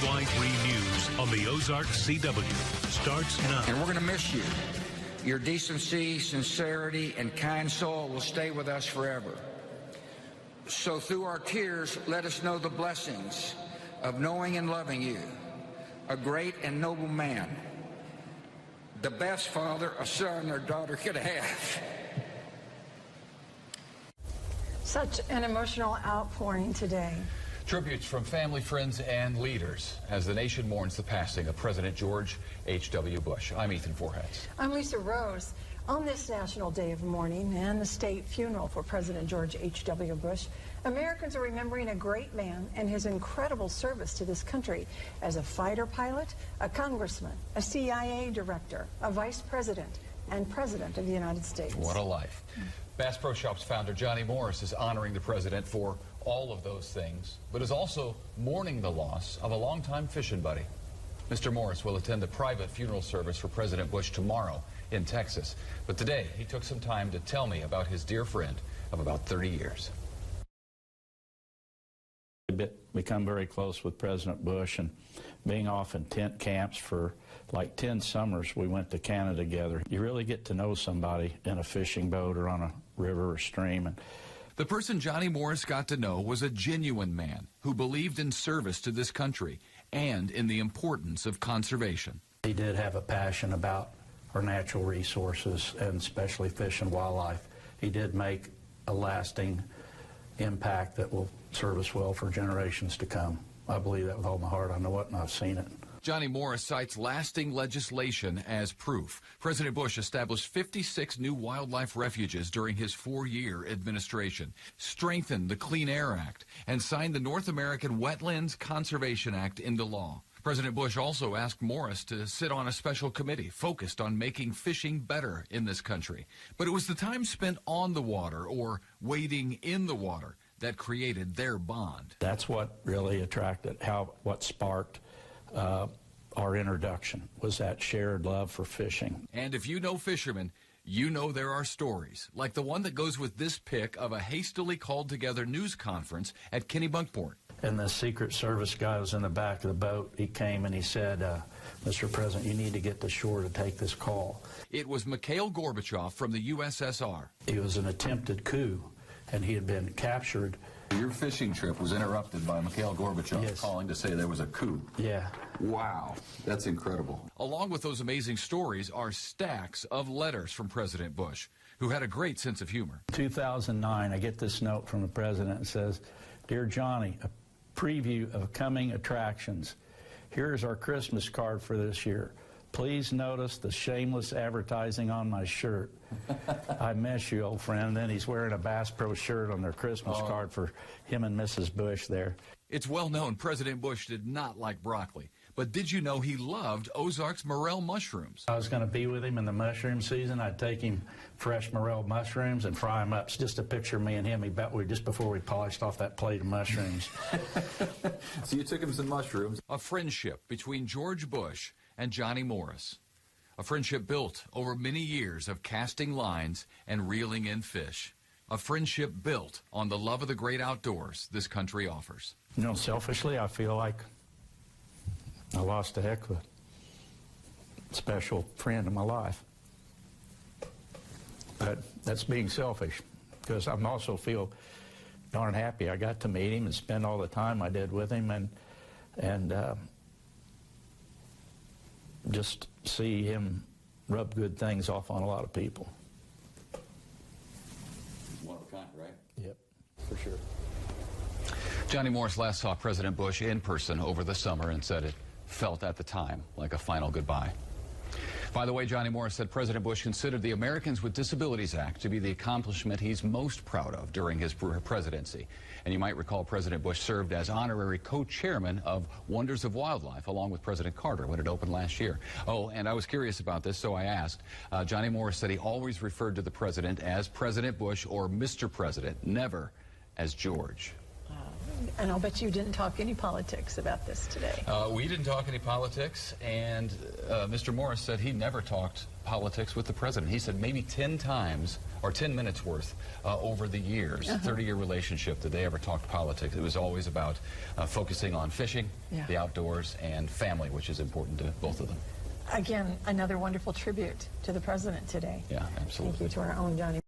NY3 News on the Ozarks CW starts now. And we're going to miss you. Your decency, sincerity, and kind soul will stay with us forever. So through our tears, let us know the blessings of knowing and loving you, a great and noble man, the best father a son or daughter could have. Such an emotional outpouring today. Tributes from family, friends, and leaders as the nation mourns the passing of President George H.W. Bush. I'm Ethan Forheads. I'm Lisa Rose. On this National Day of Mourning and the state funeral for President George H.W. Bush, Americans are remembering a great man and his incredible service to this country as a fighter pilot, a congressman, a CIA director, a vice president, and president of the United States. What a life. Bass Pro Shops founder Johnny Morris is honoring the president for all of those things, but is also mourning the loss of a longtime fishing buddy. Mr. Morris will attend the private funeral service for President Bush tomorrow in Texas. But today, he took some time to tell me about his dear friend of about 30 years. Become very close with President Bush, and being off in tent camps for like 10 summers, we went to Canada together. You really get to know somebody in a fishing boat or on a river or stream. And the person Johnny Morris got to know was a genuine man who believed in service to this country and in the importance of conservation. He did have a passion about our natural resources, and especially fish and wildlife. He did make a lasting impact that will serve us well for generations to come. I believe that with all my heart. I know it, and I've seen it. Johnny Morris cites lasting legislation as proof. President Bush established 56 new wildlife refuges during his 4-year administration, strengthened the Clean Air Act, and signed the North American Wetlands Conservation Act into law. President Bush also asked Morris to sit on a special committee focused on making fishing better in this country. But it was the time spent on the water, or wading in the water, that created their bond. That's what really attracted, what sparked our introduction, was that shared love for fishing. And if you know fishermen, you know there are stories, like the one that goes with this pic of a hastily called together news conference at Kennebunkport. And the Secret Service guy was in the back of the boat. He came and he said, Mr. President, you need to get to shore to take this call. It was Mikhail Gorbachev from the USSR. It was an attempted coup, and he had been captured. Your fishing trip was interrupted by Mikhail Gorbachev calling to say there was a coup. Yeah. Wow, that's incredible. Along with those amazing stories are stacks of letters from President Bush, who had a great sense of humor. 2009, I get this note from the president that says, "Dear Johnny, a preview of coming attractions. Here's our Christmas card for this year. Please notice the shameless advertising on my shirt. I miss you, old friend." Then he's wearing a Bass Pro shirt on their Christmas card for him and Mrs. Bush there. It's well known President Bush did not like broccoli, but did you know he loved Ozark's morel mushrooms? I was going to be with him in the mushroom season. I'd take him fresh morel mushrooms and fry them up. It's just a picture of me and him just before we polished off that plate of mushrooms. So you took him some mushrooms. A friendship between George Bush and Johnny Morris. A friendship built over many years of casting lines and reeling in fish. A friendship built on the love of the great outdoors this country offers. You know, selfishly, I feel like I lost a heck of a special friend in my life. But that's being selfish, because I also feel darn happy I got to meet him and spend all the time I did with him, and just see him rub good things off on a lot of people. One of a kind, right? Yep, for sure. Johnny Morris last saw President Bush in person over the summer and said it felt at the time like a final goodbye. By the way, Johnny Morris said President Bush considered the Americans with Disabilities Act to be the accomplishment he's most proud of during his presidency. And you might recall President Bush served as honorary co-chairman of Wonders of Wildlife along with President Carter when it opened last year. Oh, and I was curious about this, so I asked. Johnny Morris said he always referred to the president as President Bush or Mr. President, never as George. And I'll bet you didn't talk any politics about this today. We didn't talk any politics, and Mr. Morris said he never talked politics with the president. He said maybe 10 times, or 10 minutes worth, over the years, 30-year relationship, that they ever talked politics. It was always about focusing on fishing, the outdoors, and family, which is important to both of them. Again, another wonderful tribute to the president today. Yeah, absolutely. Thank you to our own Johnny.